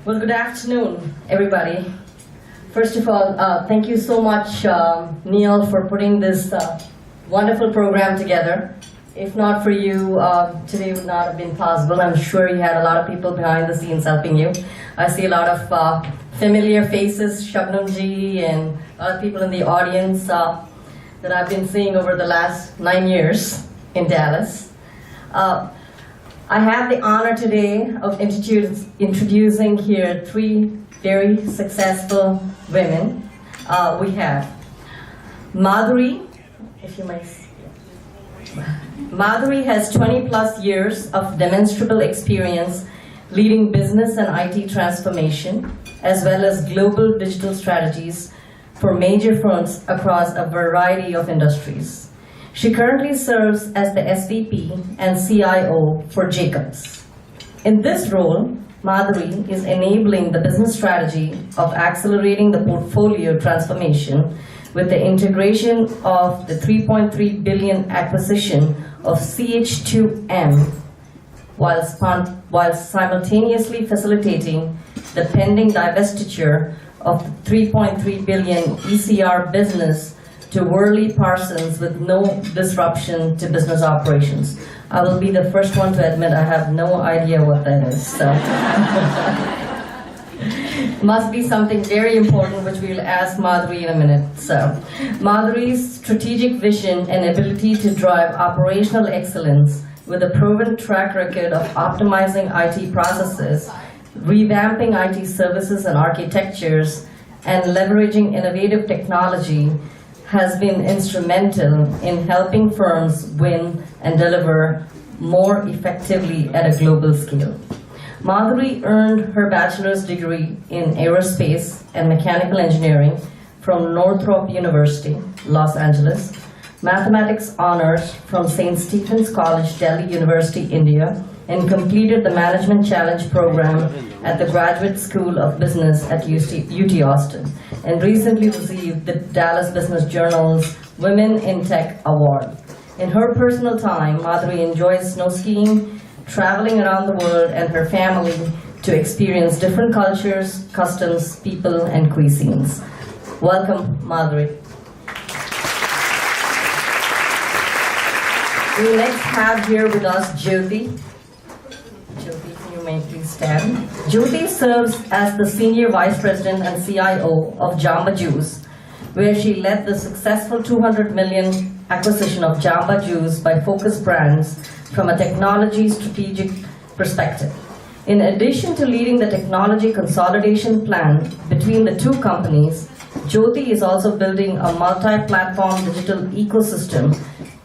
Well, good afternoon, everybody. First of all, thank you so much, Neil, for putting this wonderful program together. If not for you, today would not have been possible. I'm sure you had a lot of people behind the scenes helping you. I see a lot of familiar faces, Shabnam ji, and a lot of people in the audience that I've been seeing over the last 9 years in Dallas. I have the honor today of introducing here 3 very successful women. We have Madhuri, if you may see. Madhuri has 20 plus years of demonstrable experience leading business and IT transformation, as well as global digital strategies for major firms across a variety of industries. She currently serves as the SVP and CIO for Jacobs. In this role, Madhuri is enabling the business strategy of accelerating the portfolio transformation with the integration of the $3.3 billion acquisition of CH2M, while simultaneously facilitating the pending divestiture of the $3.3 billion ECR business to Worley Parsons with no disruption to business operations. I will be the first one to admit I have no idea what that is. So. Must be something very important, which we'll ask Madhuri in a minute. So, Madhuri's strategic vision and ability to drive operational excellence with a proven track record of optimizing IT processes, revamping IT services and architectures, and leveraging innovative technology has been instrumental in helping firms win and deliver more effectively at a global scale. Madhuri earned her bachelor's degree in aerospace and mechanical engineering from Northrop University, Los Angeles, mathematics honors from St. Stephen's College, Delhi University, India, and completed the Management Challenge program at the Graduate School of Business at UT Austin, and recently received the Dallas Business Journal's Women in Tech Award. In her personal time, Madhuri enjoys snow skiing, traveling around the world, and her family to experience different cultures, customs, people, and cuisines. Welcome, Madhuri. We next have here with us Jyoti. Jyoti, you may please stand. Jyoti serves as the Senior Vice President and CIO of Jamba Juice, where she led the successful $200 million acquisition of Jamba Juice by Focus Brands from a technology strategic perspective. In addition to leading the technology consolidation plan between the 2 companies, Jyoti is also building a multi-platform digital ecosystem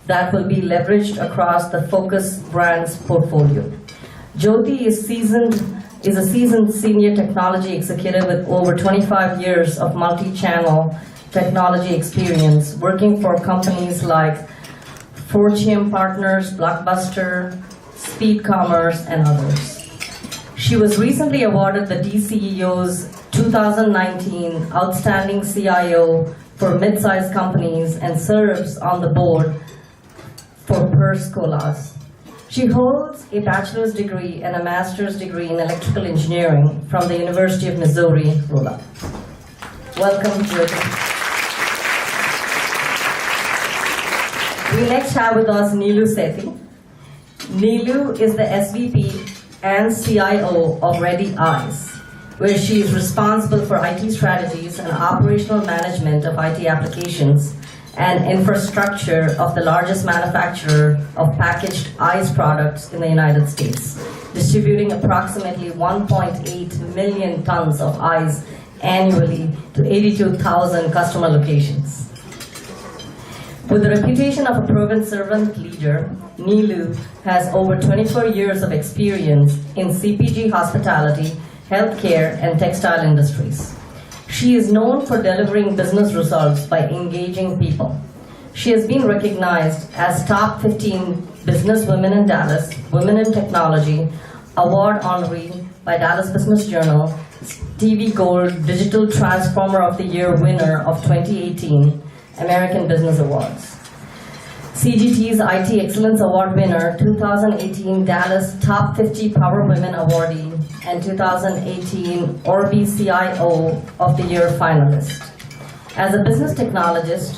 that will be leveraged across the Focus Brands portfolio. Jyoti is a seasoned senior technology executive with over 25 years of multi-channel technology experience, working for companies like Fortium Partners, Blockbuster, Speed Commerce, and others. She was recently awarded the DCEO's 2019 Outstanding CIO for mid-sized companies and serves on the board for Purse Colas. She holds a bachelor's degree and a master's degree in electrical engineering from the University of Missouri, Rolla. Welcome, Jyoti. We next have with us Neelu Sethi. Neelu is the SVP and CIO of Ready Eyes, where she is responsible for IT strategies and operational management of IT applications and infrastructure of the largest manufacturer of packaged eyes products in the United States, distributing approximately 1.8 million tons of eyes annually to 82,000 customer locations. With the reputation of a proven servant leader, Neelu has over 24 years of experience in CPG hospitality, healthcare, and textile industries. She is known for delivering business results by engaging people. She has been recognized as Top 15 Business Women in Dallas, Women in Technology, Award honoree by Dallas Business Journal, TV Gold Digital Transformer of the Year winner of 2018, American Business Awards. CGT's IT Excellence Award winner, 2018 Dallas Top 50 Power Women Awardee, and 2018 Orbi CIO of the Year finalist. As a business technologist,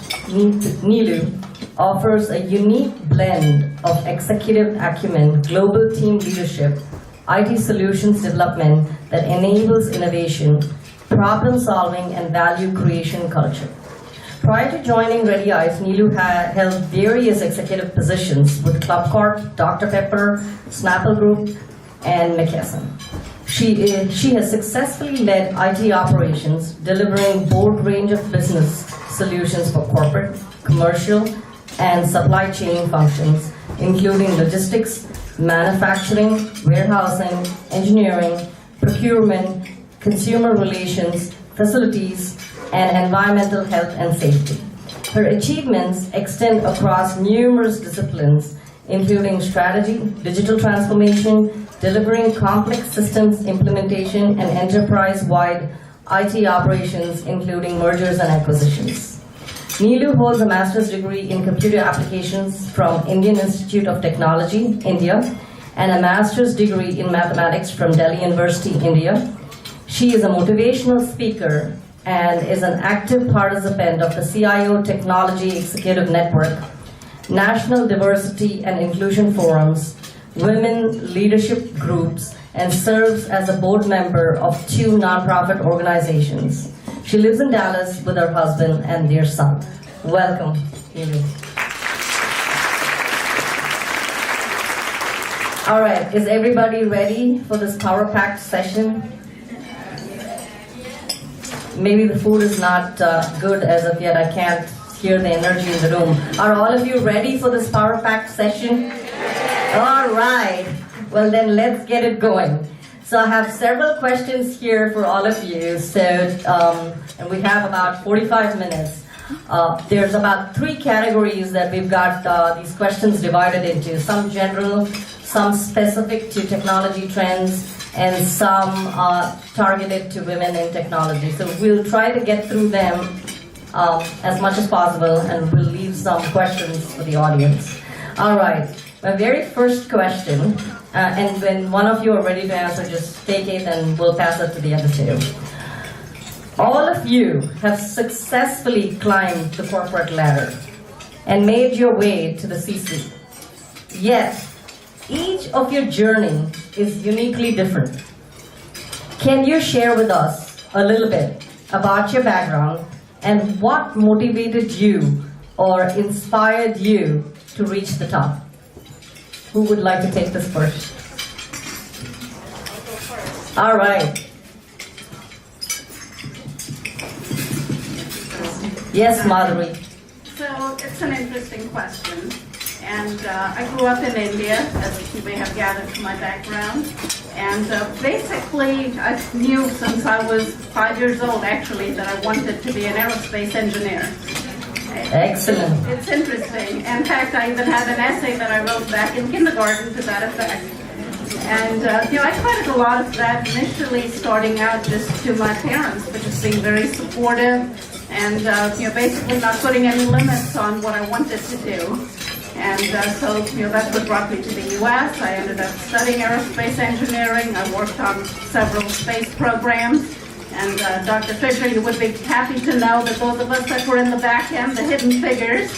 Neelu offers a unique blend of executive acumen, global team leadership, IT solutions development that enables innovation, problem solving, and value creation culture. Prior to joining Ready Eyes, Neelu held various executive positions with Club Corp, Dr. Pepper, Snapple Group, and McKesson. She has successfully led IT operations, delivering a broad range of business solutions for corporate, commercial, and supply chain functions, including logistics, manufacturing, warehousing, engineering, procurement, consumer relations, facilities, and environmental health and safety. Her achievements extend across numerous disciplines, including strategy, digital transformation, delivering complex systems implementation, and enterprise-wide IT operations, including mergers and acquisitions. Neelu holds a master's degree in computer applications from Indian Institute of Technology, India, and a master's degree in mathematics from Delhi University, India. She is a motivational speaker and is an active participant of the CIO Technology Executive Network, National Diversity and Inclusion Forums, Women Leadership Groups, and serves as a board member of 2 nonprofit organizations. She lives in Dallas with her husband and their son. Welcome, Neelu. All right, is everybody ready for this power-packed session? Maybe the food is not good as of yet. I can't hear the energy in the room. Are all of you ready for this power-packed session? All right. Well, then let's get it going. So I have several questions here for all of you. So, and we have about 45 minutes. There's about 3 categories that we've got these questions divided into. Some general, some specific to technology trends, and some targeted to women in technology. So we'll try to get through them as much as possible, and we'll leave some questions for the audience. All right, my very first question, and when one of you are ready to answer, just take it and we'll pass it to the other 2. All of you have successfully climbed the corporate ladder and made your way to the C-suite. Yet, each of your journey is uniquely different. Can you share with us a little bit about your background and what motivated you or inspired you to reach the top? Who would like to take this first? All right. Yes, Madhuri. So it's an interesting question. And I grew up in India, as you may have gathered from my background. And basically, I knew since I was 5 years old, actually, that I wanted to be an aerospace engineer. Excellent. It's interesting. In fact, I even had an essay that I wrote back in kindergarten to that effect. And I credited a lot of that initially starting out just to my parents for just being very supportive and basically not putting any limits on what I wanted to do. And so that's what brought me to the U.S. I ended up studying aerospace engineering. I worked on several space programs. And Dr. Fisher, you would be happy to know that those of us that were in the back end, the hidden figures,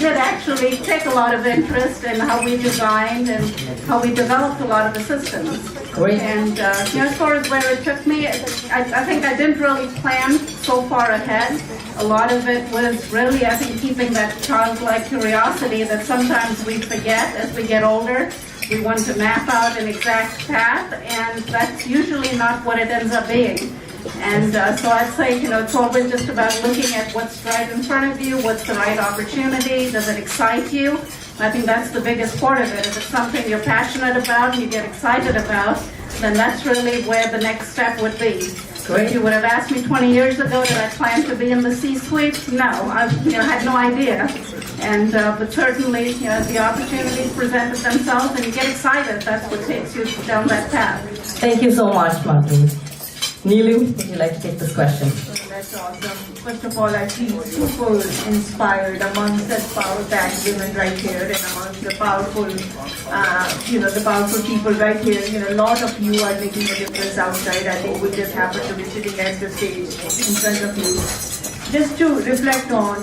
did actually take a lot of interest in how we designed and how we developed a lot of the systems. Great. And as far as where it took me, I think I didn't really plan so far ahead. A lot of it was really, I think, keeping that childlike curiosity that sometimes we forget as we get older. We want to map out an exact path, and that's usually not what it ends up being. And so I'd say, it's always just about looking at what's right in front of you, what's the right opportunity, does it excite you? I think that's the biggest part of it. If it's something you're passionate about and you get excited about, then that's really where the next step would be. Great. If you would have asked me 20 years ago that I planned to be in the C-suite, no, I had no idea. And but certainly, the opportunities presented themselves, and you get excited. That's what takes you down that path. Thank you so much, Madhuri. Neelu, would you like to take this question? That's awesome. First of all, I feel super inspired among such power-packed women right here and among the powerful, the powerful people right here. A lot of you are making a difference outside. I think we just happen to be sitting at the stage in front of you. Just to reflect on,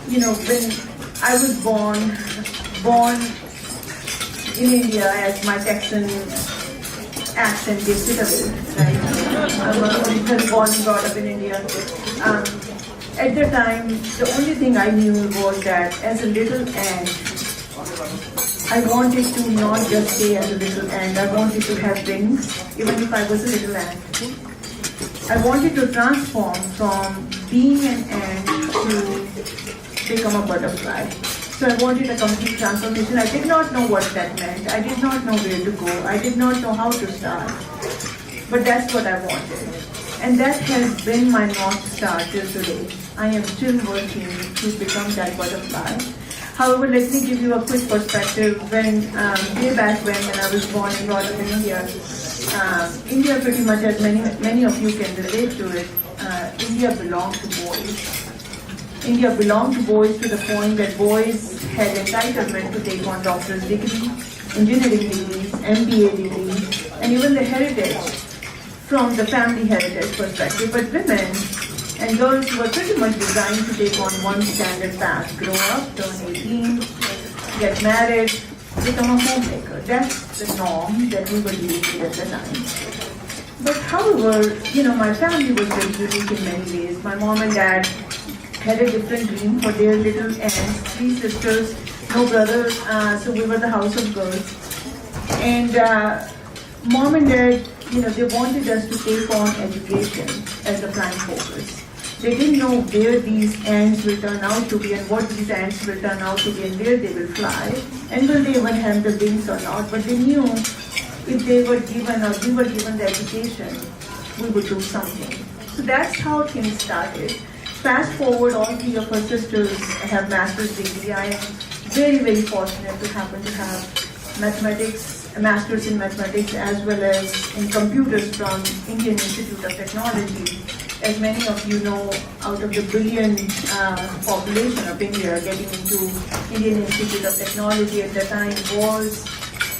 when I was born in India, as my Texan accent gives it away, right? I'm originally born and brought up in India. At the time, the only thing I knew was that as a little ant, I wanted to not just stay as a little ant, I wanted to have wings, even if I was a little ant. I wanted to transform from being an ant to become a butterfly. So I wanted a complete transformation. I did not know what that meant. I did not know where to go. I did not know how to start. But that's what I wanted. And that has been my North Star till today. I am still working to become that butterfly. However, let me give you a quick perspective. Way back when I was born and brought up in India, India pretty much, as many of you can relate to it, India belonged to boys. India belonged to boys to the point that boys had entitlement to take on doctor's degree, engineering degrees, MBA degrees, and even the heritage from the family heritage perspective. But women and girls were pretty much designed to take on one standard path: grow up, turn 18, get married, become a homemaker. That's the norm that we were using at the time. But however, my family was very unique in many ways. My mom and dad had a different dream for their little aunts, 3 sisters, no brothers, so we were the house of girls. And mom and dad, they wanted us to take on education as the prime focus. They didn't know where these ants will turn out to be and what these ants will turn out to be and where they will fly and will they even have the wings or not. But they knew if they were given or we were given the education, we would do something. So that's how things started. Fast forward, all 3 of her sisters have master's degree. I am very, very fortunate to happen to have mathematics, a master's in mathematics as well as in computers from Indian Institute of Technology. As many of you know, out of the billion population of India, getting into Indian Institute of Technology at the time was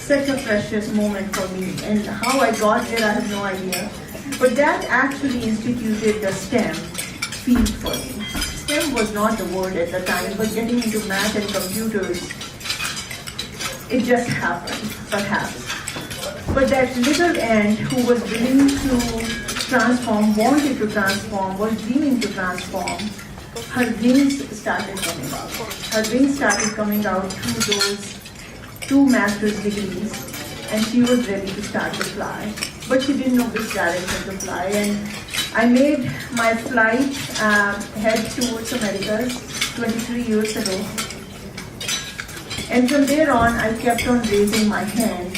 such a precious moment for me. And how I got there, I have no idea. But that actually instituted the STEM field for me. STEM was not the word at the time, but getting into math and computers, it just happened, perhaps. But that little ant who was willing to transform, wanted to transform, was dreaming to transform, her wings started coming out. Her wings started coming out through those 2 master's degrees, and she was ready to start to fly. But she didn't know which direction to fly. And I made my flight head towards Americas 23 years ago. And from there on, I kept on raising my hand.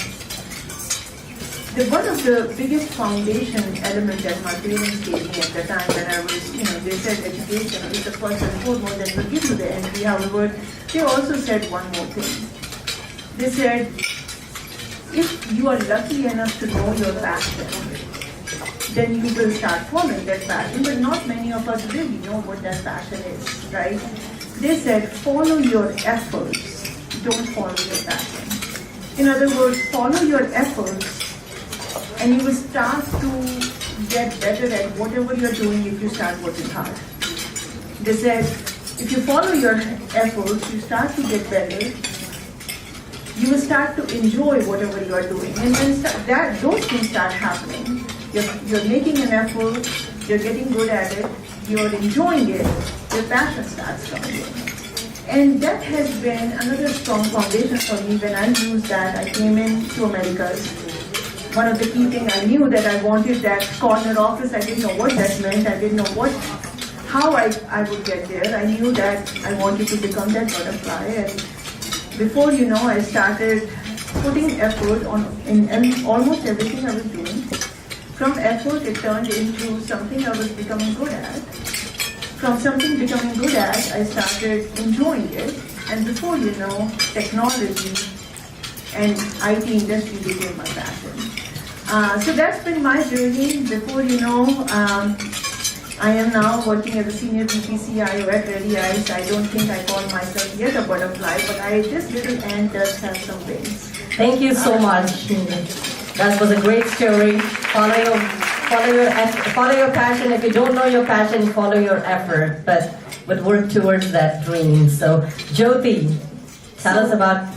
One of the biggest foundation elements that my parents gave me at the time when I was, they said education is the first and foremost that will give you the entry. However, they also said one more thing. They said, if you are lucky enough to know your passion, then you will start following that passion, but not many of us really know what that passion is, right? They said, follow your efforts, don't follow your passion. In other words, follow your efforts, and you will start to get better at whatever you're doing if you start working hard. They said, if you follow your efforts, you start to get better, you will start to enjoy whatever you are doing. And when those things start happening, you're making an effort, you're getting good at it, you're enjoying it, your passion starts coming in. And that has been another strong foundation for me. When I used that, I came into Americas. One of the key things I knew that I wanted that corner office. I didn't know what that meant. I didn't know how I would get there. I knew that I wanted to become that butterfly. And before you know, I started putting effort in almost everything I was doing. From effort, it turned into something I was becoming good at. From something becoming good at, I started enjoying it. And before you know, technology and IT industry became my passion. So that's been my journey. Before you know, I am now working as a senior VP-CIO at Ready Eyes. I don't think I call myself yet a butterfly, but this little ant does have some wings. Thank you so much. That was a great story. Follow your passion. If you don't know your passion, follow your effort, but work towards that dream. So, Jyoti, tell us about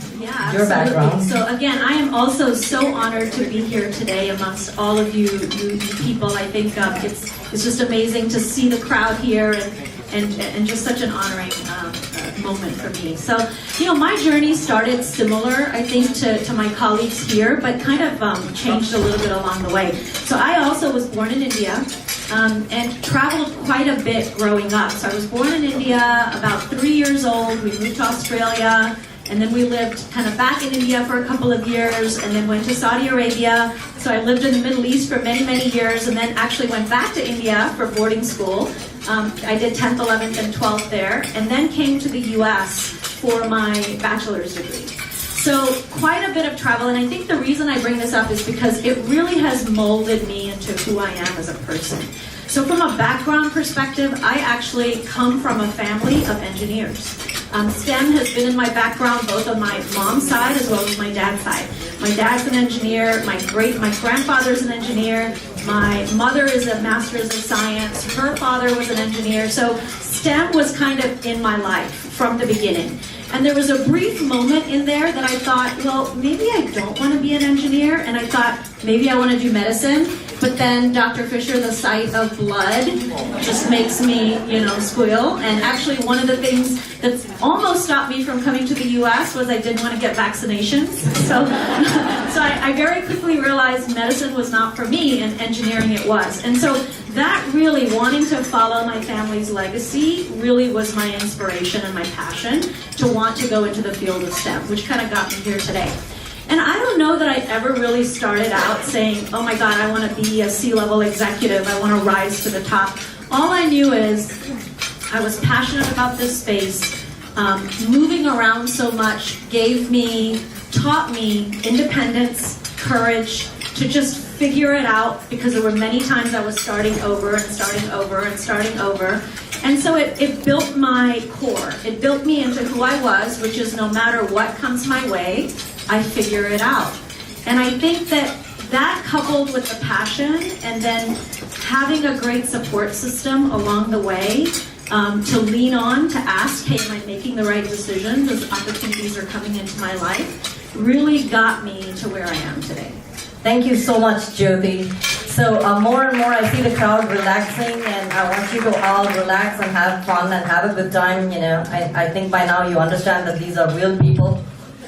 your background. So again, I am also so honored to be here today amongst all of you people. I think it's just amazing to see the crowd here and just such an honoring moment for me. So, my journey started similar, I think, to my colleagues here, but kind of changed a little bit along the way. So I also was born in India and traveled quite a bit growing up. So I was born in India, about 3 years old. We moved to Australia. And then we lived kind of back in India for a couple of years and then went to Saudi Arabia. So I lived in the Middle East for many, many years and then actually went back to India for boarding school. I did 10th, 11th, and 12th there and then came to the US for my bachelor's degree. So quite a bit of travel, and I think the reason I bring this up is because it really has molded me into who I am as a person. So from a background perspective, I actually come from a family of engineers. STEM has been in my background both on my mom's side as well as my dad's side. My dad's an engineer, my grandfather's an engineer, my mother is a master's of science, her father was an engineer, so STEM was kind of in my life from the beginning. And there was a brief moment in there that I thought, well, maybe I don't want to be an engineer, and I thought maybe I want to do medicine. But then Dr. Fisher, the sight of blood just makes me, squeal. And actually one of the things that almost stopped me from coming to the US was I didn't want to get vaccinations. So I very quickly realized medicine was not for me and engineering it was. And so that really, wanting to follow my family's legacy, really was my inspiration and my passion to want to go into the field of STEM, which kind of got me here today. And I don't know that I ever really started out saying, oh my God, I want to be a C-level executive, I want to rise to the top. All I knew is I was passionate about this space. Moving around so much taught me independence, courage, to just figure it out, because there were many times I was starting over and starting over and starting over. And so it built my core. It built me into who I was, which is no matter what comes my way, I figure it out. And I think that coupled with the passion and then having a great support system along the way to lean on, to ask, hey, am I making the right decisions as opportunities are coming into my life, really got me to where I am today. Thank you so much, Jyoti. So more and more I see the crowd relaxing, and I want you to all relax and have fun and have a good time. I think by now you understand that these are real people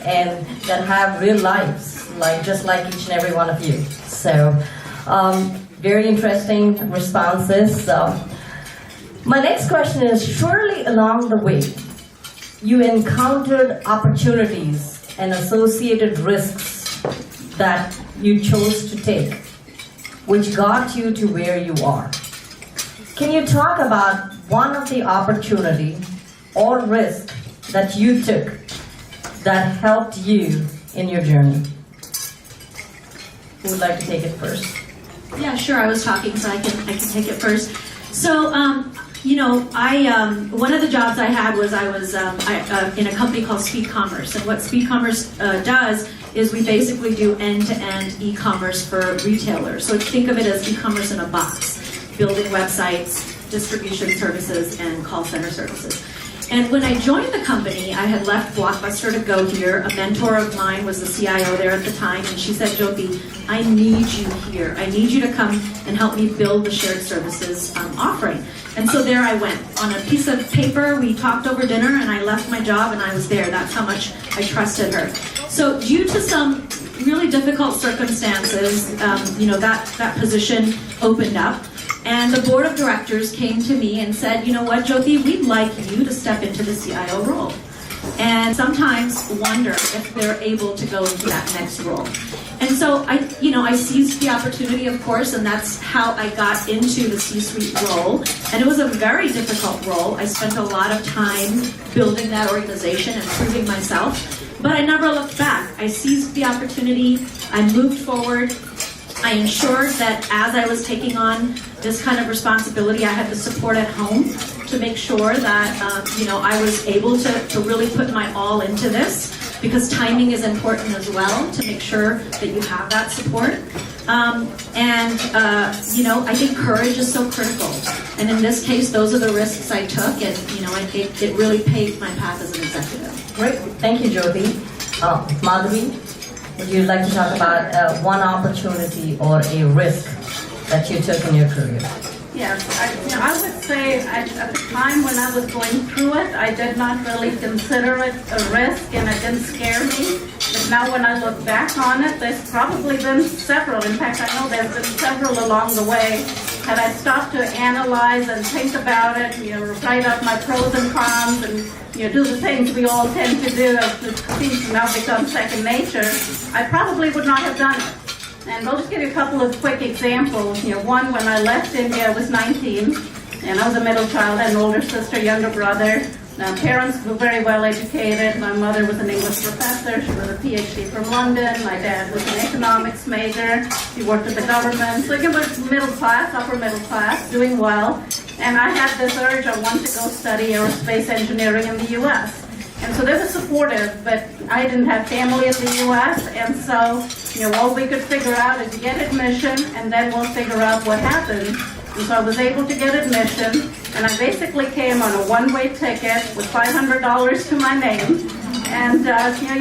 and that have real lives, just like each and every one of you. So very interesting responses. My next question is, surely along the way you encountered opportunities and associated risks that you chose to take, which got you to where you are. Can you talk about one of the opportunity or risk that you took that helped you in your journey? Who would like to take it first? Yeah, sure. I was talking, so I can take it first. So, one of the jobs I had was I was in a company called Speed Commerce, and what Speed Commerce does is we basically do end-to-end e-commerce for retailers. So think of it as e-commerce in a box, building websites, distribution services, and call center services. And when I joined the company, I had left Blockbuster to go here. A mentor of mine was the CIO there at the time, and she said, Jyoti, I need you here. I need you to come and help me build the shared services offering. And so there I went. On a piece of paper, we talked over dinner, and I left my job, and I was there. That's how much I trusted her. So due to some really difficult circumstances, that position opened up. And the board of directors came to me and said, you know what, Jyoti, we'd like you to step into the CIO role. And sometimes wonder if they're able to go into that next role. And so I seized the opportunity, of course, and that's how I got into the C-suite role. And it was a very difficult role. I spent a lot of time building that organization and proving myself. But I never looked back. I seized the opportunity. I moved forward. I ensured that as I was taking on this kind of responsibility, I had the support at home to make sure that I was able to really put my all into this, because timing is important as well, to make sure that you have that support. I think courage is so critical. And in this case, those are the risks I took, and it really paved my path as an executive. Great. Thank you, Jyoti. Madhuri, would you like to talk about one opportunity or a risk that you took in your career? Yes, I would say at the time when I was going through it, I did not really consider it a risk, and it didn't scare me. But now when I look back on it, there's probably been several. In fact, I know there's been several along the way. Had I stopped to analyze and think about it, write out my pros and cons, and do the things we all tend to do, that seems to now become second nature, I probably would not have done it. And I'll just give you a couple of quick examples. One, when I left India, I was 19, and I was a middle child. I had an older sister, younger brother. Now, parents were very well educated. My mother was an English professor. She was a PhD from London. My dad was an economics major. He worked at the government. So again, was middle class, upper middle class, doing well. And I had this urge, I wanted to go study aerospace engineering in the U.S. And so they were supportive, but I didn't have family in the U.S., and so, all we could figure out is to get admission, and then we'll figure out what happened. And so I was able to get admission, and I basically came on a one-way ticket with $500 to my name. And,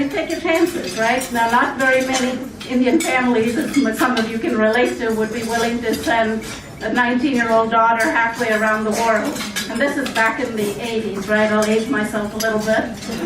you take your chances, right? Now, not very many Indian families, as some of you can relate to, would be willing to send a 19-year-old daughter halfway around the world. And this is back in the 80s, right? I'll age myself a little bit.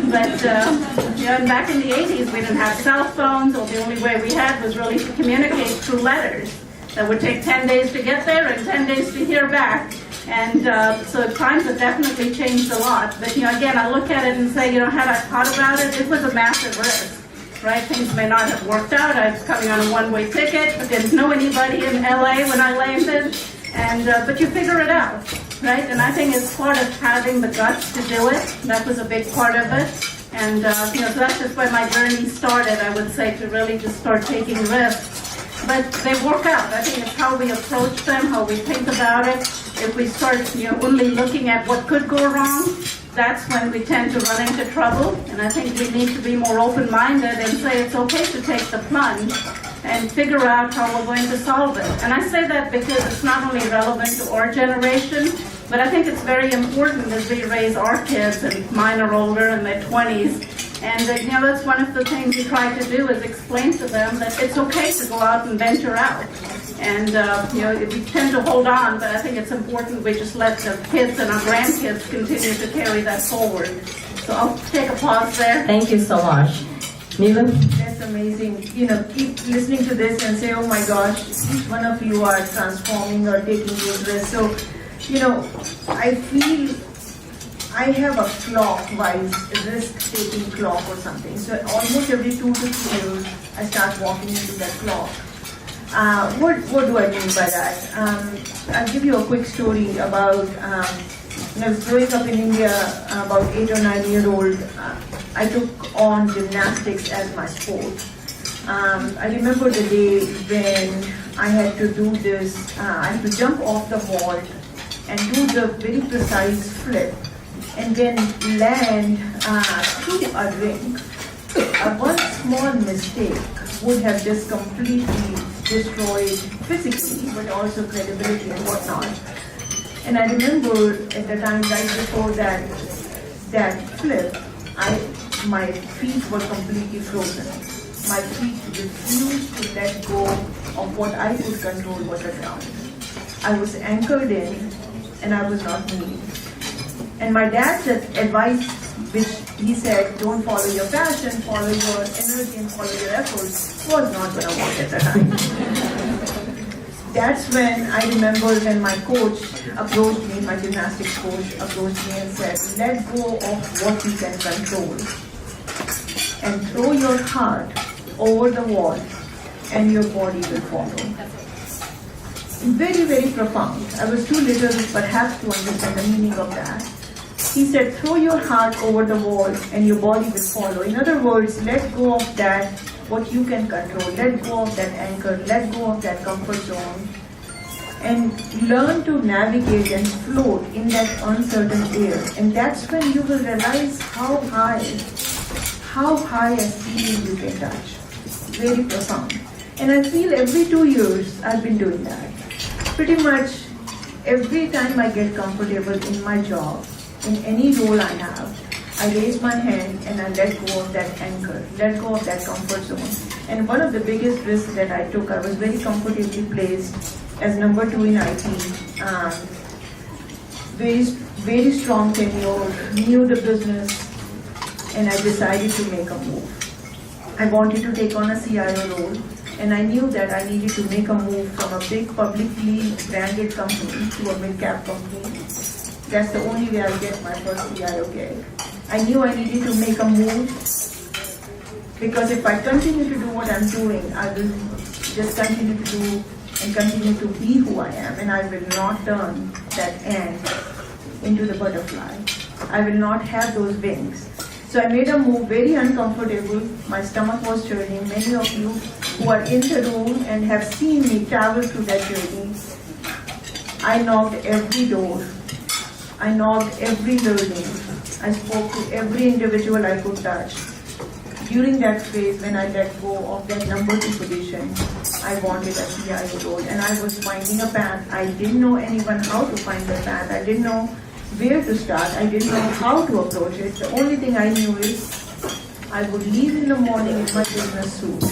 But, and back in the 80s, we didn't have cell phones, or the only way we had was really to communicate through letters. That would take 10 days to get there and 10 days to hear back. And so times have definitely changed a lot. But, again, I look at it and say, had I thought about it, it was a massive risk. Right? Things may not have worked out. I was coming on a one-way ticket, but didn't know anybody in LA when I landed. And but you figure it out, right? And I think it's part of having the guts to do it. That was a big part of it. And so that's just where my journey started, I would say, to really just start taking risks. But they work out. I think it's how we approach them, how we think about it. If we start, only looking at what could go wrong, that's when we tend to run into trouble. And I think we need to be more open-minded and say it's okay to take the plunge and figure out how we're going to solve it. And I say that because it's not only relevant to our generation, but I think it's very important as we raise our kids, and mine are older in their 20s. And that's one of the things we try to do, is explain to them that it's okay to go out and venture out. And we tend to hold on, but I think it's important we just let the kids and our grandkids continue to carry that forward. So I'll take a pause there. Thank you so much. Neelam? That's amazing. Keep listening to this and say, oh my gosh, each one of you are transforming or taking those risks. So, I feel I have a clockwise risk-taking clock or something. So almost every 2 to 3 years, I start walking into that clock. What do I mean by that? I'll give you a quick story about when I was growing up in India, about 8 or 9 years old. I took on gymnastics as my sport. I remember the day when I had to do this. I had to jump off the wall and do the very precise flip, and then land through a ring. One small mistake would have just completely destroyed physically, but also credibility and whatnot. And I remember at the time, right before that flip, my feet were completely frozen. My feet refused to let go of what I could control was the ground. I was anchored in, and I was not moving. And my dad's advice, which he said, don't follow your passion, follow your energy and follow your efforts, was not going to work at the time. That's when I remember when my coach approached me, my gymnastics coach approached me and said, let go of what you can control and throw your heart over the wall and your body will follow. Very, very profound. I was too little perhaps to understand the meaning of that. He said, throw your heart over the wall and your body will follow. In other words, let go of that what you can control. Let go of that anchor, let go of that comfort zone, and learn to navigate and float in that uncertain air. And that's when you will realize how high a ceiling you can touch. Very profound. And I feel every 2 years I've been doing that. Pretty much every time I get comfortable in my job, in any role I have, I raise my hand and I let go of that anchor, let go of that comfort zone. And one of the biggest risks that I took, I was very comfortably placed as number 2 in IT. Very strong tenure, knew the business, and I decided to make a move. I wanted to take on a CIO role, and I knew that I needed to make a move from a big publicly branded company to a mid-cap company. That's the only way I'll get my first CIO gig. I knew I needed to make a move because if I continue to do what I'm doing, I will just continue to do and continue to be who I am, and I will not turn that ant into the butterfly. I will not have those wings. So I made a move, very uncomfortable. My stomach was churning. Many of you who are in the room and have seen me travel through that journey, I knocked every door. I knocked every building. I spoke to every individual I could touch. During that phase, when I let go of that number 2 position, I wanted a CIO role, and I was finding a path. I didn't know anyone how to find the path. I didn't know where to start. I didn't know how to approach it. The only thing I knew is I would leave in the morning in my business suit,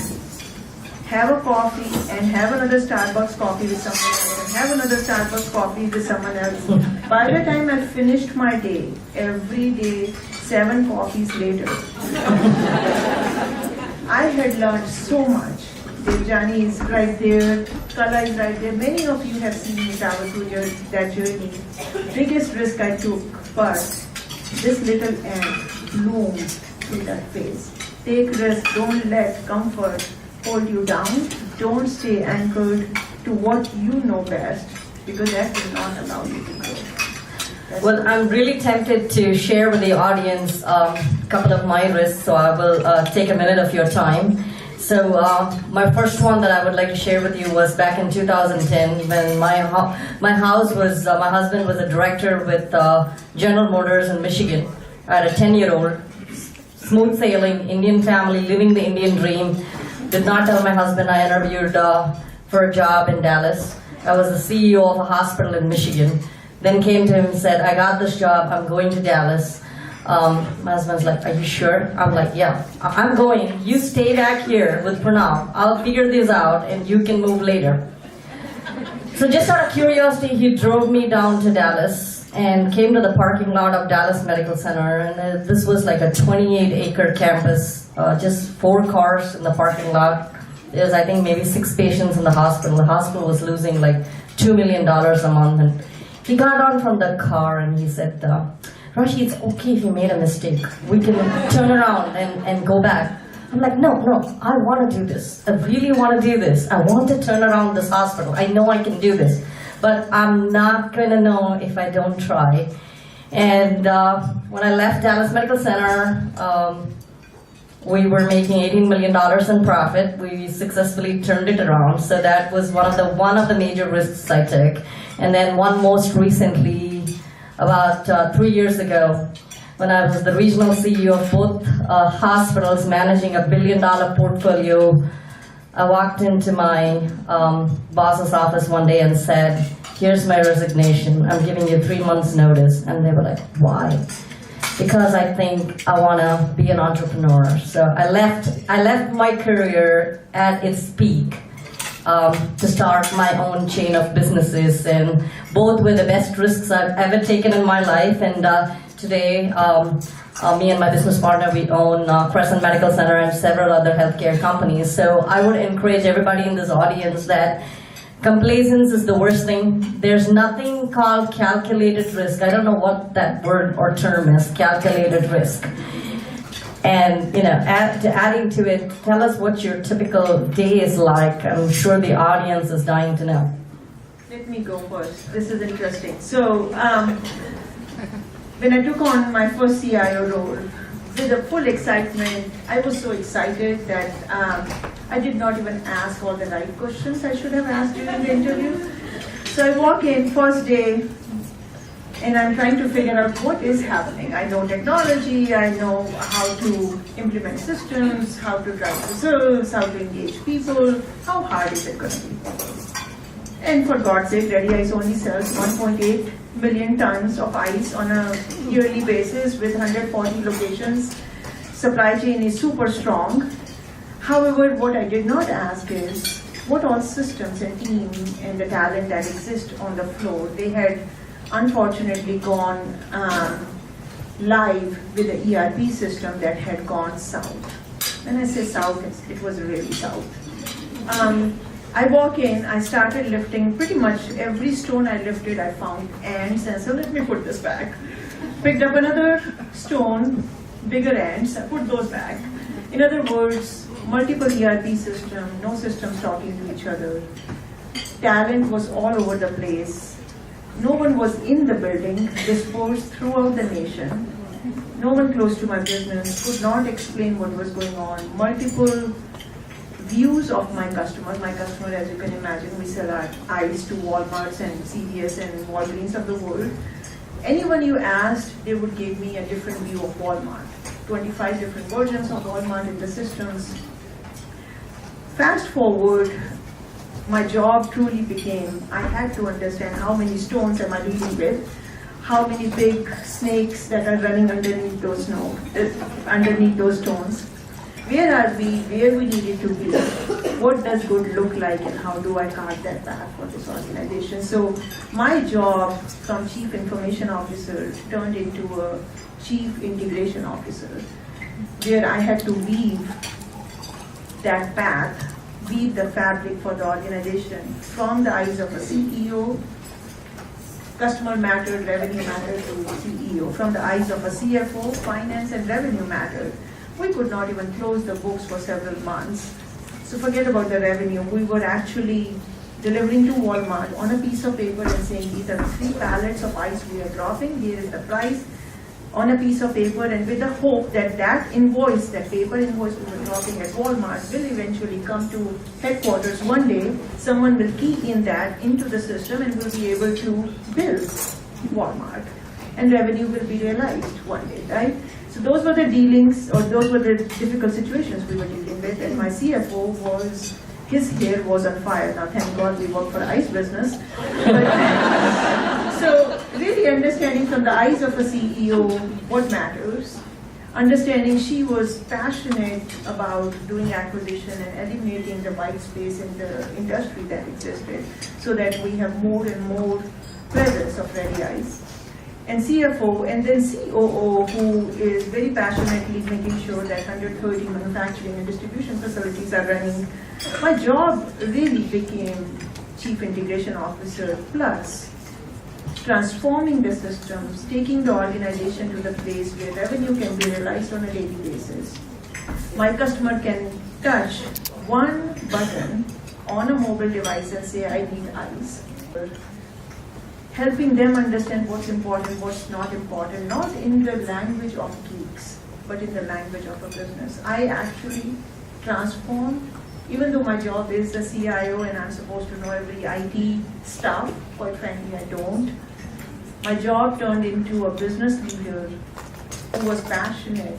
have a coffee, and have another Starbucks coffee with someone else, and have another Starbucks coffee with someone else. By the time I finished my day, every day, 7 coffees later, I had learned so much. Dejani is right there, Kala is right there. Many of you have seen me travel through that journey. Biggest risk I took, but this little ant bloomed in that phase. Take risk, don't let comfort hold you down. Don't stay anchored to what you know best, because that will not allow you to grow. Well, I'm really tempted to share with the audience a couple of my risks, so I will take a minute of your time. So my first one that I would like to share with you was back in 2010 when my husband was a director with General Motors in Michigan. I had a 10-year-old, smooth sailing, Indian family, living the Indian dream. Did not tell my husband I interviewed for a job in Dallas. I was the CEO of a hospital in Michigan. Then came to him and said, I got this job, I'm going to Dallas. My husband's like, are you sure? I'm like, yeah, I'm going. You stay back here with Pranav. I'll figure this out and you can move later. So just out of curiosity, he drove me down to Dallas and came to the parking lot of Dallas Medical Center. And this was like a 28-acre campus, just 4 cars in the parking lot. There's, I think, maybe 6 patients in the hospital. The hospital was losing like $2 million a month. And he got on from the car and he said, Rashi, it's okay if you made a mistake. We can turn around and go back. I'm like, no, I want to do this. I really want to do this. I want to turn around this hospital. I know I can do this. But I'm not going to know if I don't try. And when I left Dallas Medical Center, we were making $18 million in profit. We successfully turned it around. So that was one of the major risks I took. And then one most recently, about 3 years ago, when I was the regional CEO of both hospitals managing a $1 billion portfolio, I walked into my boss's office one day and said, here's my resignation. I'm giving you 3 months notice. And they were like, why? Because I think I want to be an entrepreneur. So I left my career at its peak to start my own chain of businesses, and both were the best risks I've ever taken in my life. And today, me and my business partner, we own Crescent Medical Center and several other healthcare companies. So I would encourage everybody in this audience that complacency is the worst thing. There's nothing called calculated risk. I don't know what that word or term is, calculated risk. And adding to it, tell us what your typical day is like. I'm sure the audience is dying to know. Let me go first. This is interesting. So when I took on my first CIO role, with a full excitement. I was so excited that I did not even ask all the right questions I should have asked during the interview. So I walk in first day, and I'm trying to figure out what is happening. I know technology, I know how to implement systems, how to drive results, how to engage people. How hard is it going to be? And for God's sake, Ready Ice only sells 1.8 million tons of ice on a yearly basis with 140 locations. Supply chain is super strong. However, what I did not ask is what all systems and team and the talent that exist on the floor. They had unfortunately gone live with the ERP system that had gone south. When I say south, it was really south. I walk in, I started lifting pretty much every stone I lifted, I found ants, and so let me put this back. Picked up another stone, bigger ants, I put those back. In other words, multiple ERP system, no systems talking to each other. Talent was all over the place. No one was in the building, dispersed throughout the nation. No one close to my business could not explain what was going on. Multiple views of my customer. My customer, as you can imagine, we sell our ice to Walmarts and CVS and Walgreens of the world. Anyone you asked, they would give me a different view of Walmart. 25 different versions of Walmart in the systems. Fast forward, my job truly became, I had to understand how many stones am I dealing with, how many big snakes that are running underneath those stones. Where are we, where we needed to be, what does good look like, and how do I carve that path for this organization. So my job from Chief Information Officer turned into a Chief Integration Officer, where I had to weave that path, weave the fabric for the organization from the eyes of a CEO, customer mattered, revenue mattered to CEO, from the eyes of a CFO, finance and revenue mattered. We could not even close the books for several months. So forget about the revenue. We were actually delivering to Walmart on a piece of paper and saying, these are the 3 pallets of ice we are dropping, here is the price, on a piece of paper, and with the hope that that invoice, that paper invoice we were dropping at Walmart will eventually come to headquarters one day. Someone will key in that into the system and will be able to bill Walmart. And revenue will be realized one day, right? So those were the dealings, or those were the difficult situations we were dealing with. And my CFO was, his hair was on fire. Now, thank God we work for ice business. So really understanding from the eyes of a CEO what matters, understanding she was passionate about doing acquisition and eliminating the white space in the industry that existed so that we have more and more presence of Ready Ice. And CFO, and then COO, who is very passionately making sure that 130 manufacturing and distribution facilities are running. My job really became Chief Integration Officer, plus transforming the systems, taking the organization to the place where revenue can be realized on a daily basis. My customer can touch one button on a mobile device and say, I need ice. Helping them understand what's important, what's not important, not in the language of geeks, but in the language of a business. I actually transformed, even though my job is a CIO and I'm supposed to know every IT stuff, quite frankly I don't. My job turned into a business leader who was passionate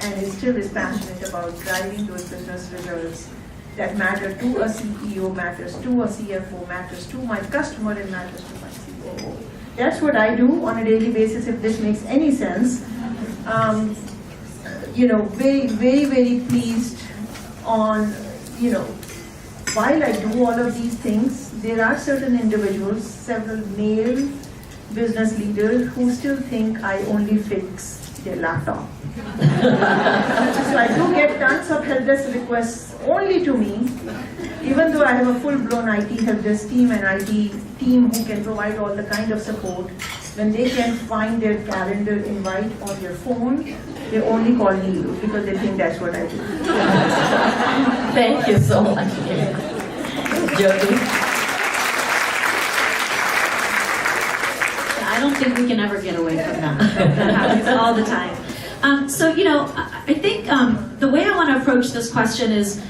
and still is passionate about driving those business results that matter to a CEO, matters to a CFO, matters to my customer, and matters to my COO. That's what I do on a daily basis, if this makes any sense. Very, very, very pleased on, while I do all of these things, there are certain individuals, several male business leaders who still think I only fix their laptop. So I do get tons of help desk requests only to me, even though I have a full-blown IT help desk team and IT team who can provide all the kind of support. When they can find their calendar invite on their phone, they only call me because they think that's what I do. Thank you so much, Jyoti. I don't think we can ever get away from that. That happens all the time. So, I think the way I want to approach this question is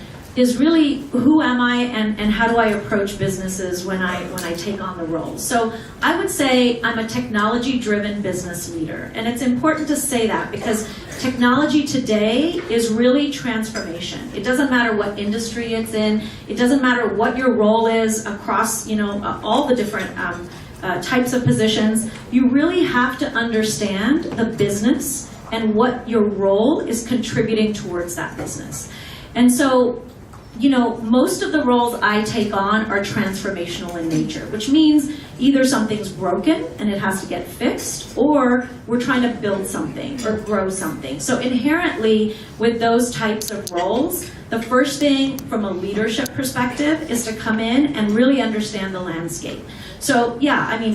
really who am I and how do I approach businesses when I take on the role. So I would say I'm a technology-driven business leader. And it's important to say that because technology today is really transformation. It doesn't matter what industry it's in. It doesn't matter what your role is across all the different types of positions. You really have to understand the business and what your role is contributing towards that business. And so, most of the roles I take on are transformational in nature, which means either something's broken and it has to get fixed, or we're trying to build something or grow something. So inherently, with those types of roles, the first thing from a leadership perspective is to come in and really understand the landscape. So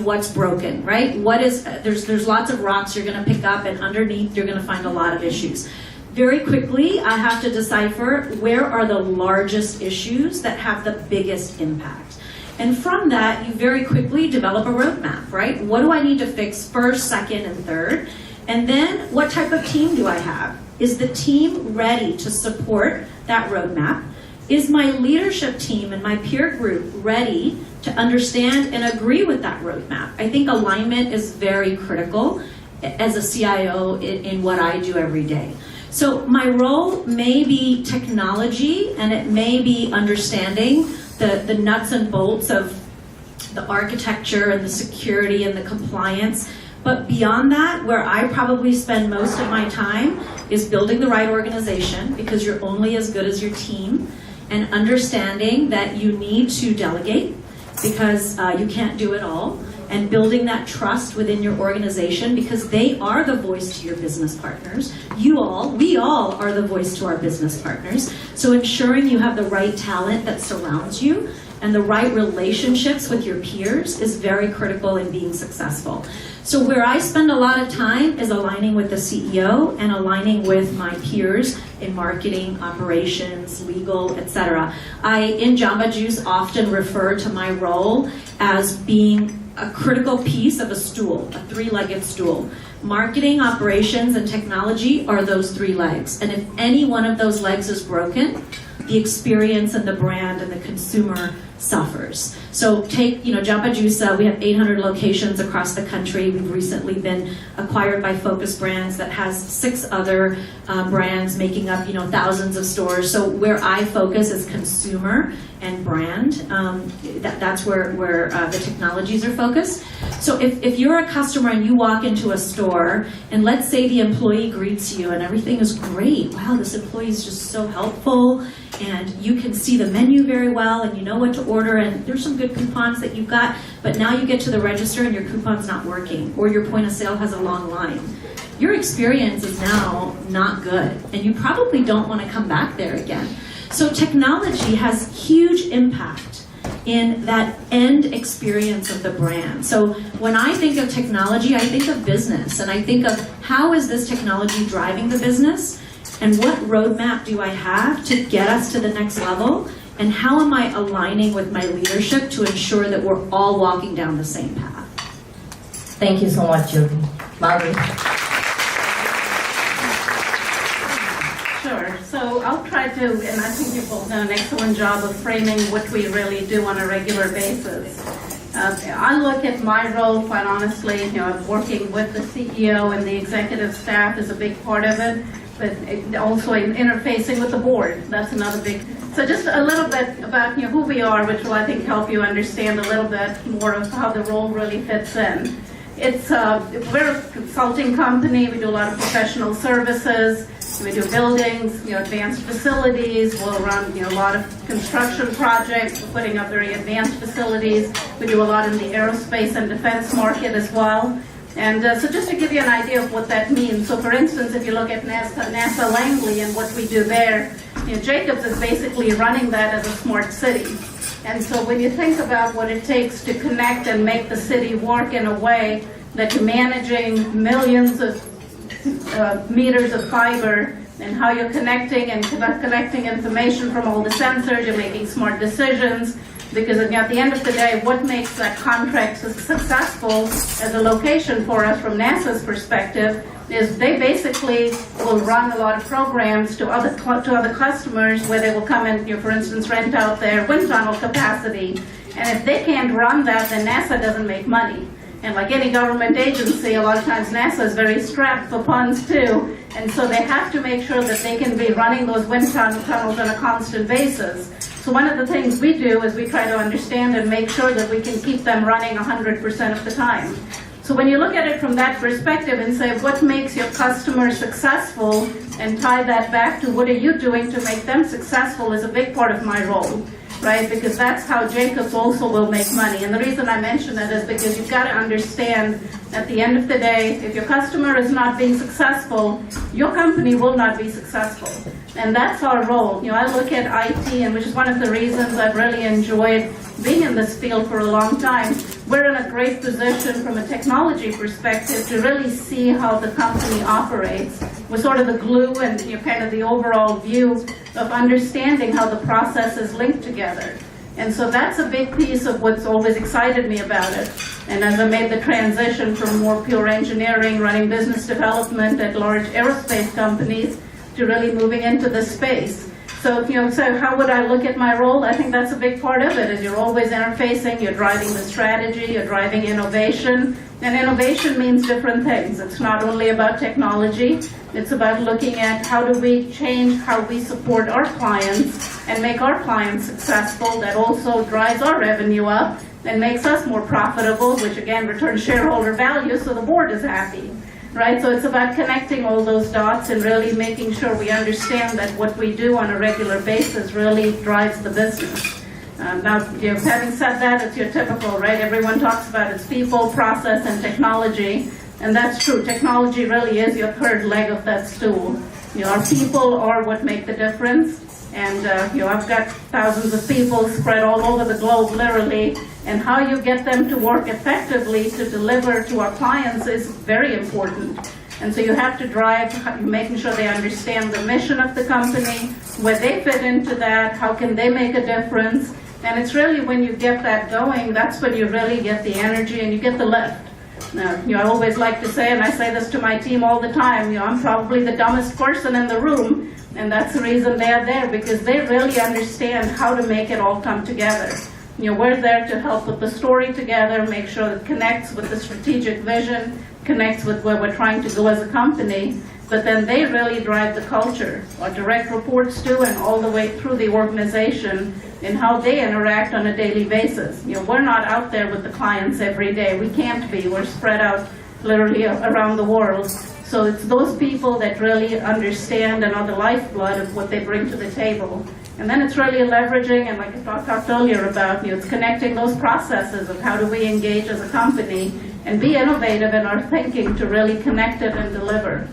what's broken, right? There's lots of rocks you're going to pick up, and underneath you're going to find a lot of issues. Very quickly, I have to decipher where are the largest issues that have the biggest impact. And from that, you very quickly develop a roadmap, right? What do I need to fix first, second, and third? And then what type of team do I have? Is the team ready to support that roadmap? Is my leadership team and my peer group ready to understand and agree with that roadmap? I think alignment is very critical as a CIO in what I do every day. So my role may be technology, and it may be understanding the nuts and bolts of the architecture and the security and the compliance. But beyond that, where I probably spend most of my time is building the right organization, because you're only as good as your team, and understanding that you need to delegate because you can't do it all, and building that trust within your organization because they are the voice to your business partners. We all are the voice to our business partners. So ensuring you have the right talent that surrounds you and the right relationships with your peers is very critical in being successful. So where I spend a lot of time is aligning with the CEO and aligning with my peers in marketing, operations, legal, etc. I, in Jamba Juice, often refer to my role as being a critical piece of a stool, a three-legged stool. Marketing, operations, and technology are those three legs. And if any one of those legs is broken, the experience and the brand and the consumer suffers. So take, Jamba Juice, we have 800 locations across the country. We've recently been acquired by Focus Brands that has 6 other brands making up, thousands of stores. So where I focus is consumer and brand. That's where the technologies are focused. So if you're a customer and you walk into a store, and let's say the employee greets you and everything is great. Wow, this employee is just so helpful, and you can see the menu very well, and you know what to order, and there's some good coupons that you've got, but now you get to the register and your coupon's not working, or your point of sale has a long line. Your experience is now not good, and you probably don't want to come back there again. So technology has huge impact in that end experience of the brand. So when I think of technology, I think of business, and I think of how is this technology driving the business, and what roadmap do I have to get us to the next level, and how am I aligning with my leadership to ensure that we're all walking down the same path? Thank you so much, Jyoti. Margaret. Sure. So I'll try to, and I think you've all done an excellent job of framing what we really do on a regular basis. I look at my role, quite honestly, working with the CEO and the executive staff is a big part of it, but also interfacing with the board. That's another big. So just a little bit about who we are, which will, I think, help you understand a little bit more of how the role really fits in. We're a consulting company. We do a lot of professional services. We do buildings, advanced facilities. We'll run, a lot of construction projects. We're putting up very advanced facilities. We do a lot in the aerospace and defense market as well. And so just to give you an idea of what that means. So for instance, if you look at NASA Langley and what we do there, Jacobs is basically running that as a smart city. And so when you think about what it takes to connect and make the city work in a way that you're managing millions of meters of fiber, and how you're connecting and collecting information from all the sensors, you're making smart decisions, Because at the end of the day, what makes that contract successful as a location for us from NASA's perspective is they basically will run a lot of programs to other customers where they will come and, for instance, rent out their wind tunnel capacity. And if they can't run that, then NASA doesn't make money. And like any government agency, a lot of times NASA is very strapped for funds too. And so they have to make sure that they can be running those wind tunnels on a constant basis. So one of the things we do is we try to understand and make sure that we can keep them running 100% of the time. So when you look at it from that perspective and say, what makes your customer successful, and tie that back to what are you doing to make them successful is a big part of my role, right? Because that's how Jacobs also will make money. And the reason I mention it is because you've got to understand at the end of the day, if your customer is not being successful, your company will not be successful. And that's our role. I look at IT, and which is one of the reasons I've really enjoyed being in this field for a long time. We're in a great position from a technology perspective to really see how the company operates. We're sort of the glue and kind of the overall view of understanding how the processes link together. And so that's a big piece of what's always excited me about it. And as I made the transition from more pure engineering, running business development at large aerospace companies, to really moving into this space. So, so how would I look at my role? I think that's a big part of it, is you're always interfacing, you're driving the strategy, you're driving innovation. And innovation means different things. It's not only about technology, it's about looking at how do we change how we support our clients and make our clients successful. That also drives our revenue up and makes us more profitable, which again returns shareholder value, so the board is happy. Right, so it's about connecting all those dots and really making sure we understand that what we do on a regular basis really drives the business. Now, having said that, it's your typical, right? Everyone talks about its people, process, and technology, and that's true. Technology really is your third leg of that stool. Our people are what make the difference. And I've got thousands of people spread all over the globe, literally, and how you get them to work effectively to deliver to our clients is very important. And so you have to drive making sure they understand the mission of the company, where they fit into that, how can they make a difference. And it's really when you get that going, that's when you really get the energy and you get the lift. Now, I always like to say, and I say this to my team all the time, I'm probably the dumbest person in the room, and that's the reason they are there, because they really understand how to make it all come together. We're there to help put the story together, make sure it connects with the strategic vision, connects with where we're trying to go as a company, but then they really drive the culture. Our direct reports do, and all the way through the organization, in how they interact on a daily basis. We're not out there with the clients every day. We can't be. We're spread out literally around the world. So it's those people that really understand and are the lifeblood of what they bring to the table. And then it's really leveraging, and like I talked earlier about, it's connecting those processes of how do we engage as a company and be innovative in our thinking to really connect it and deliver.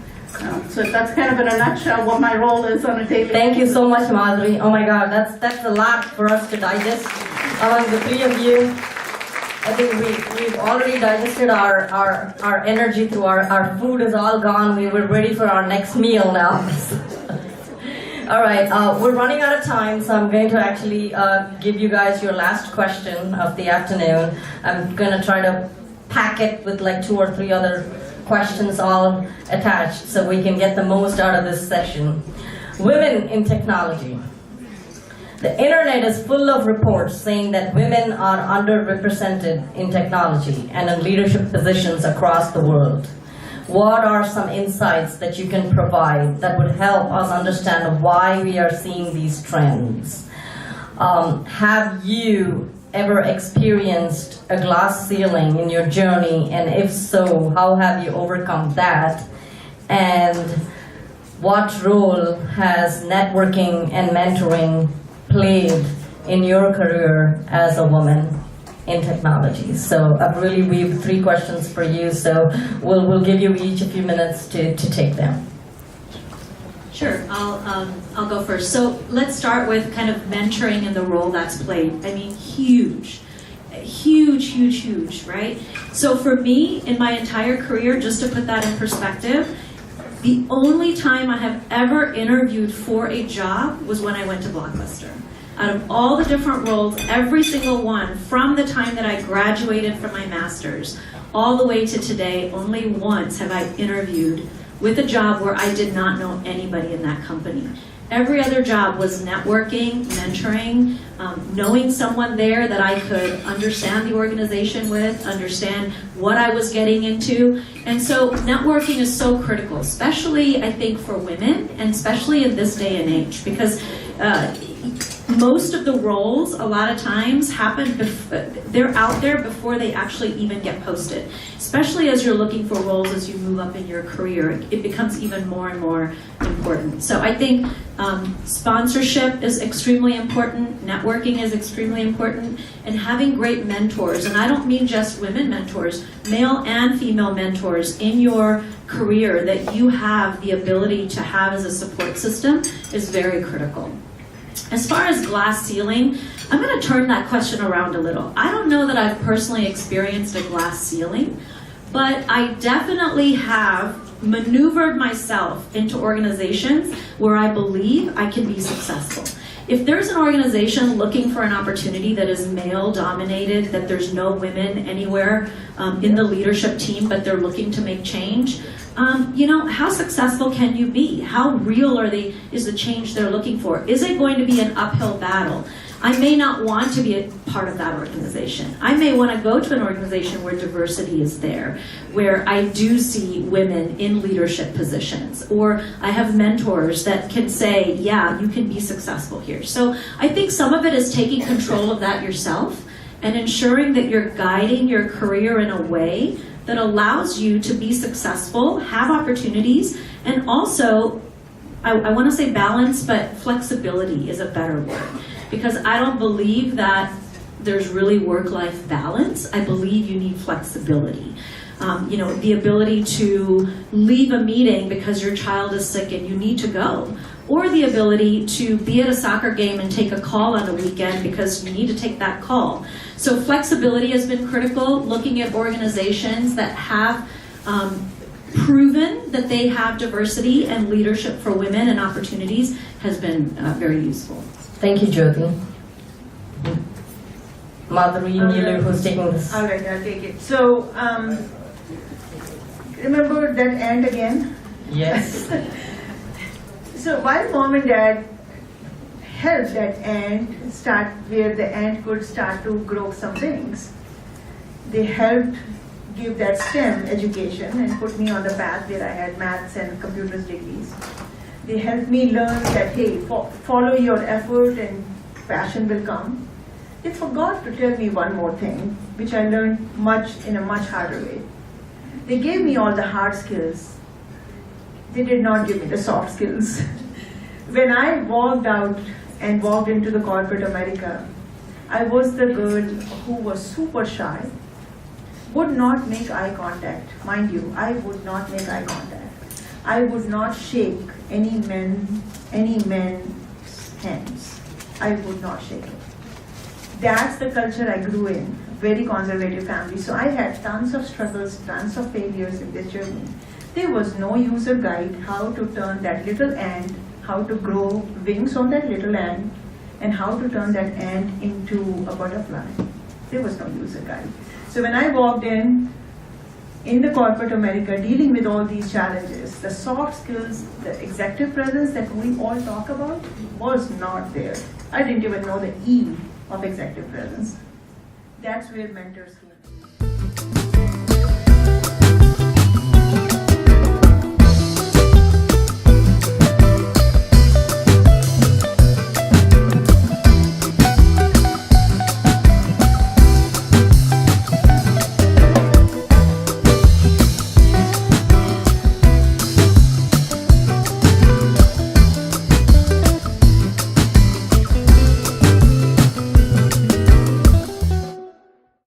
So that's kind of in a nutshell what my role is on a daily basis. Thank you so much, Madhuri. Oh my God, that's a lot for us to digest among the three of you. I think we've already digested our energy through our food is all gone. We're ready for our next meal now. All right, we're running out of time, so I'm going to actually give you guys your last question of the afternoon. I'm going to try to pack it with like 2 or 3 other questions all attached so we can get the most out of this session. Women in technology. The internet is full of reports saying that women are underrepresented in technology and in leadership positions across the world. What are some insights that you can provide that would help us understand why we are seeing these trends? Have you ever experienced a glass ceiling in your journey, and if so, how have you overcome that? And what role has networking and mentoring played in your career as a woman in technology? So I've really weaved 3 questions for you, so we'll give you each a few minutes to take them. Sure, I'll go first. So let's start with kind of mentoring and the role that's played. I mean, huge, right? So for me, in my entire career, just to put that in perspective, the only time I have ever interviewed for a job was when I went to Blockbuster. out of all the different roles, every single one, from the time that I graduated from my master's, all the way to today, only once have I interviewed with a job where I did not know anybody in that company. Every other job was networking, mentoring, knowing someone there that I could understand the organization with, understand what I was getting into. And so networking is so critical, especially I think for women, and especially in this day and age, because most of the roles a lot of times happen, they're out there before they actually even get posted. Especially as you're looking for roles as you move up in your career, it becomes even more and more important. So I think sponsorship is extremely important, networking is extremely important, and having great mentors, and I don't mean just women mentors, male and female mentors in your career that you have the ability to have as a support system is very critical. As far as glass ceiling, I'm going to turn that question around a little. I don't know that I've personally experienced a glass ceiling, but I definitely have maneuvered myself into organizations where I believe I can be successful. If there's an organization looking for an opportunity that is male-dominated, that there's no women anywhere in the leadership team, but they're looking to make change, how successful can you be? How real is the change they're looking for? Is it going to be an uphill battle? I may not want to be a part of that organization. I may want to go to an organization where diversity is there, where I do see women in leadership positions, or I have mentors that can say, yeah, you can be successful here. So I think some of it is taking control of that yourself and ensuring that you're guiding your career in a way that allows you to be successful, have opportunities, and also, I want to say balance, but flexibility is a better word. Because I don't believe that there's really work-life balance. I believe you need flexibility. The ability to leave a meeting because your child is sick and you need to go. Or the ability to be at a soccer game and take a call on the weekend because you need to take that call. So flexibility has been critical. Looking at organizations that have proven that they have diversity and leadership for women and opportunities has been very useful. Thank you, Jyoti. Madhuri Neelu, who's taking this. All right, I'll take it. So, remember that ant again? Yes. So while mom and dad helped that ant start where the ant could start to grow some wings, they helped give that STEM education and put me on the path where I had maths and computers degrees. They helped me learn that, hey, follow your effort and passion will come. They forgot to tell me one more thing, which I learned in a much harder way. They gave me all the hard skills. They did not give me the soft skills. When I walked out and walked into the corporate America, I was the girl who was super shy, would not make eye contact. Mind you, I would not make eye contact. I would not shake any man's hands. I would not shake it. That's the culture I grew in, very conservative family. So I had tons of struggles, tons of failures in this journey. There was no user guide how to turn that little ant, how to grow wings on that little ant, and how to turn that ant into a butterfly. There was no user guide. So when I walked in the corporate America, dealing with all these challenges, the soft skills, the executive presence that we all talk about was not there. I didn't even know the E of executive presence. That's where mentors came.